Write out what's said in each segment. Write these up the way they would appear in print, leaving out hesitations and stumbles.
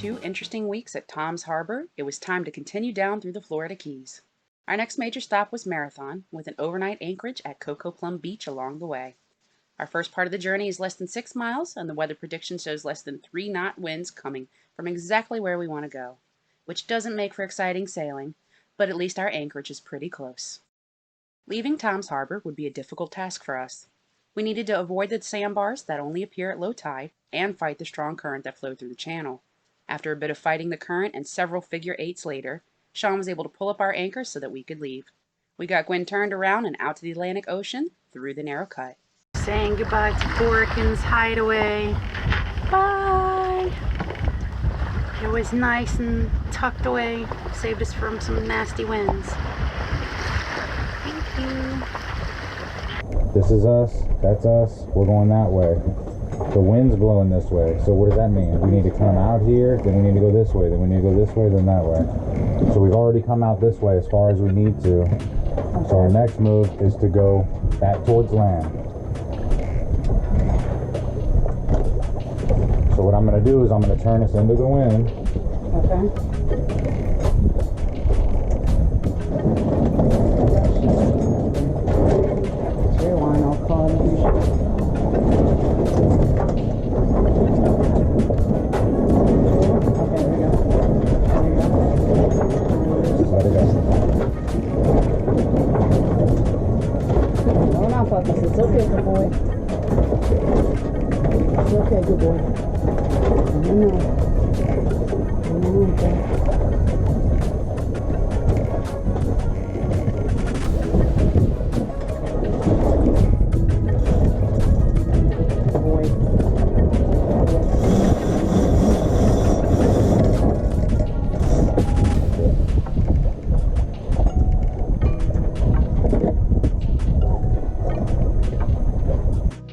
2 interesting weeks at Tom's Harbor, it was time to continue down through the Florida Keys. Our next major stop was Marathon, with an overnight anchorage at Coco Plum Beach along the way. Our first part of the journey is less than 6 miles, and the weather prediction shows less than 3-knot winds coming from exactly where we want to go, which doesn't make for exciting sailing, but at least our anchorage is pretty close. Leaving Tom's Harbor would be a difficult task for us. We needed to avoid the sandbars that only appear at low tide and fight the strong current that flowed through the channel. After a bit of fighting the current and several figure eights later, Shawn was able to pull up our anchor so that we could leave. We got Gwen turned around and out to the Atlantic Ocean through the narrow cut. Saying goodbye to Borkin's Hideaway. Bye! It was nice and tucked away. Saved us from some nasty winds. Thank you. This is us, that's us, we're going that way. The wind's blowing this way, so what does that mean? We need to come out here, then we need to go this way, then we need to go this way, then that way. So we've already come out this way as far as we need to. So our next move is to go back towards land. So what I'm going to do is I'm going to turn us into the wind. Okay. It's okay, good boy. It's okay, good boy. I know.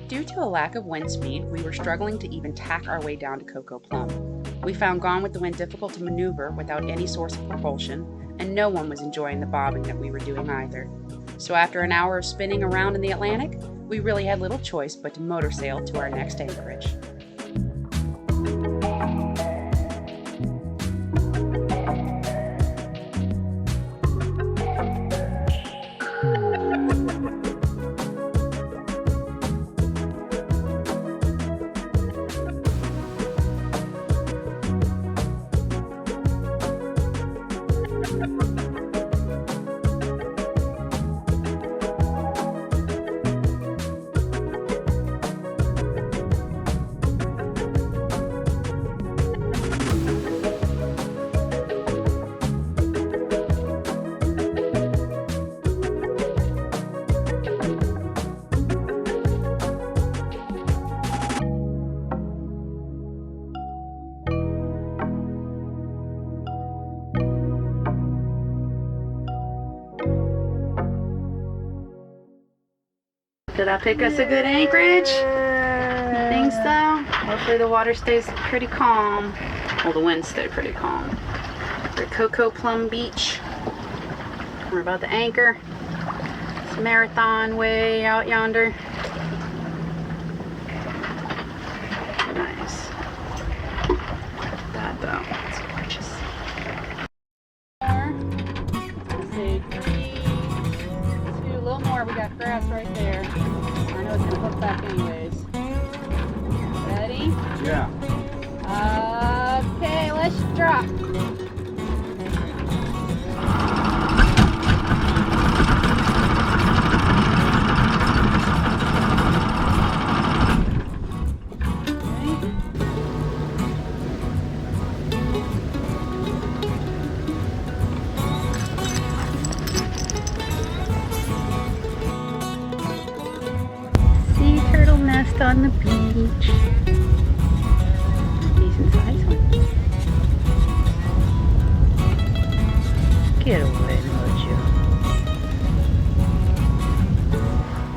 Due to a lack of wind speed, we were struggling to even tack our way down to Coco Plum. We found Gone with the Wind difficult to maneuver without any source of propulsion, and no one was enjoying the bobbing that we were doing either. So after an hour of spinning around in the Atlantic, we really had little choice but to motor sail to our next anchorage. Did I pick us a good anchorage? You think so? Hopefully the water stays pretty calm. Well, the winds stay pretty calm. We're at Coco Plum Beach. We're about to anchor. It's Marathon way out yonder. Nice. That though, it's gorgeous. Let's see, 3, 2, a little more. We got grass right there. I know it's gonna hook back anyways. Ready? Yeah. Okay, let's drop. Sea turtle nest on the beach. Decent size one. Get away, Mojo.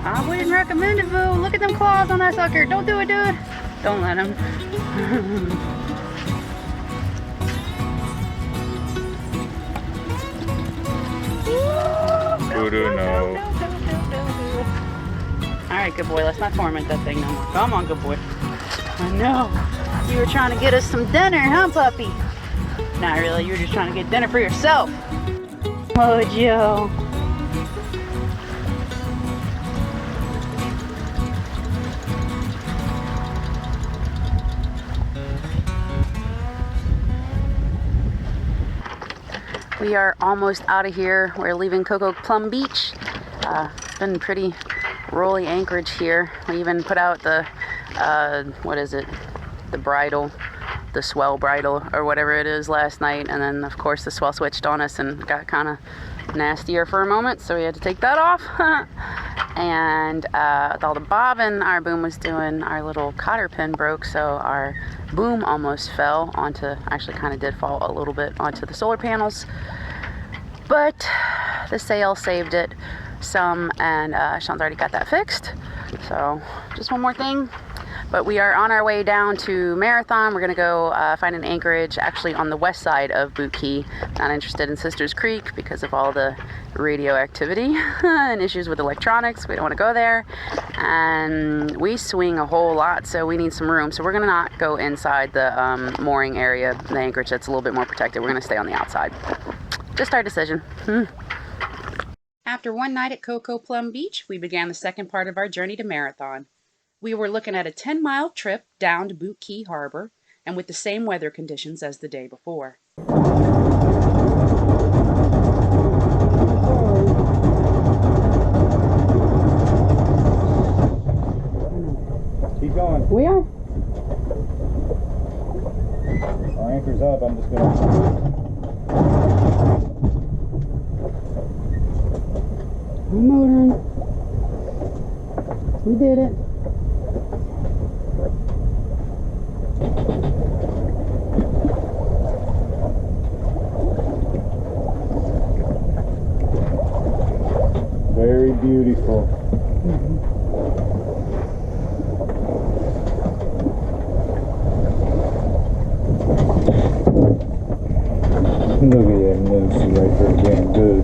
I wouldn't recommend it, Boo. Look at them claws on that sucker. Don't do it, dude. Don't let him. Voodoo, no. Alright, good boy. Let's not torment that thing no more. Come on, good boy. I know. You were trying to get us some dinner, huh, puppy? Not really, you were just trying to get dinner for yourself. Mojo. We are almost out of here. We're leaving Coco Plum Beach. Been pretty rolly anchorage here. We even put out the, what is it? The bridle, the swell bridle or whatever it is last night. And then of course the swell switched on us and got kind of nastier for a moment. So we had to take that off. And with all the bobbing our boom was doing, our little cotter pin broke. So our boom almost fell onto, actually kind of did fall a little bit onto the solar panels. But the sail saved it some, and Shawn's already got that fixed. So just one more thing. But we are on our way down to Marathon. We're gonna go find an anchorage actually on the west side of Boot Key. Not interested in Sisters Creek because of all the radioactivity and issues with electronics. We don't wanna go there. And we swing a whole lot, so we need some room. So we're gonna not go inside the mooring area, the anchorage that's a little bit more protected. We're gonna stay on the outside. Just our decision. After one night at Coco Plum Beach, we began the second part of our journey to Marathon. We were looking at a 10-mile trip down to Boot Key Harbor, and with the same weather conditions as the day before. Keep going. We are. Our anchor's up. I'm just gonna... We're motoring. We did it. Very beautiful. Look at that nose right there, getting good.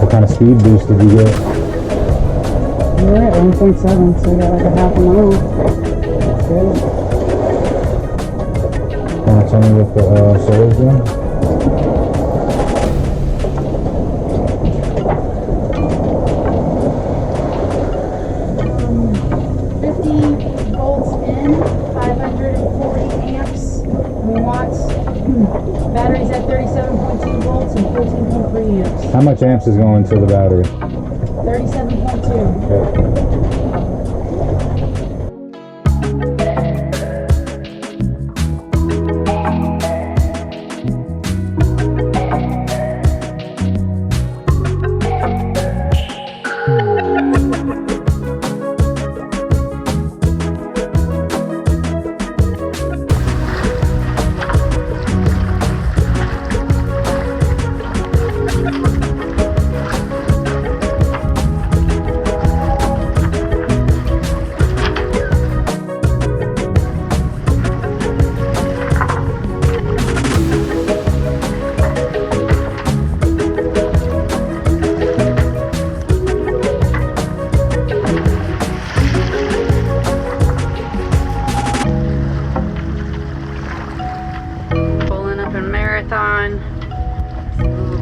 What kind of speed boost did you get? We're at 1.7, so we got like a half a mile. Good. Want to tell me what the solar's doing? 50 volts in, 540 amps, watts. Battery's at 37.2 volts and 14.3 amps. How much amps is going to the battery? 37.2. Okay.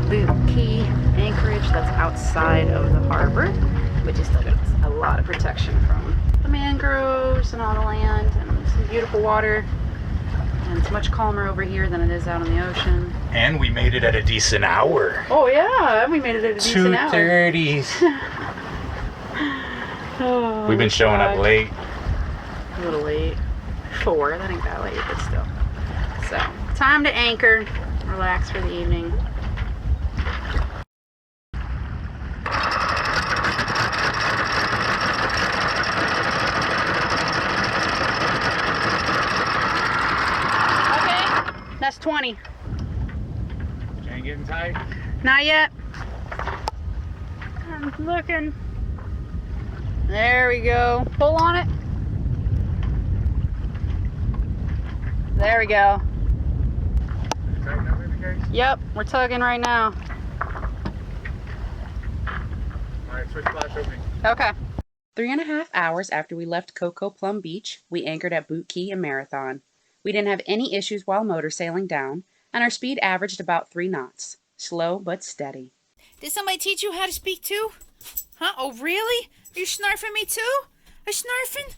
Boot Key anchorage that's outside of the harbor, which is still gives us a lot of protection from the mangroves and all the land and some beautiful water. And it's much calmer over here than it is out on the ocean. And we made it at a decent hour. Oh yeah, we made it at a decent hour. 2:30. Oh, We've been showing up late. A little late. 4, that ain't that late, but still. So, time to anchor, relax for the evening. That's 20. Chain getting tight? Not yet. I'm looking. There we go. Pull on it. There we go. Tighten up in the case? Yep, we're tugging right now. Alright, switch flash opening. Okay. 3.5 hours after we left Coco Plum Beach, we anchored at Boot Key and Marathon. We didn't have any issues while motor sailing down, and our speed averaged about 3 knots. Slow but steady. Did somebody teach you how to speak too? Huh? Oh, really? Are you snarfing me too? Are you snarfing?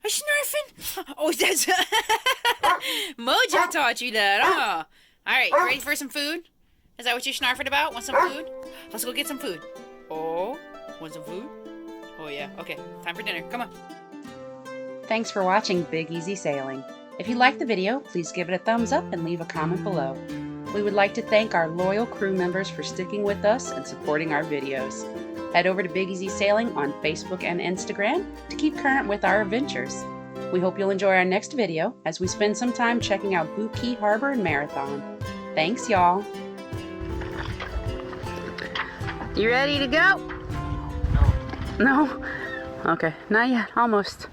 Are you snarfing? Oh, that's... Mojo taught you that, huh? Alright, you ready for some food? Is that what you're snarfing about? Want some food? Let's go get some food. Oh, want some food? Oh, yeah. Okay, time for dinner. Come on. Thanks for watching Big Easy Sailing. If you liked the video, please give it a thumbs up and leave a comment below. We would like to thank our loyal crew members for sticking with us and supporting our videos. Head over to Big Easy Sailing on Facebook and Instagram to keep current with our adventures. We hope you'll enjoy our next video as we spend some time checking out Boot Key Harbor and Marathon. Thanks, y'all. You ready to go? No. No? Okay, not yet. Almost.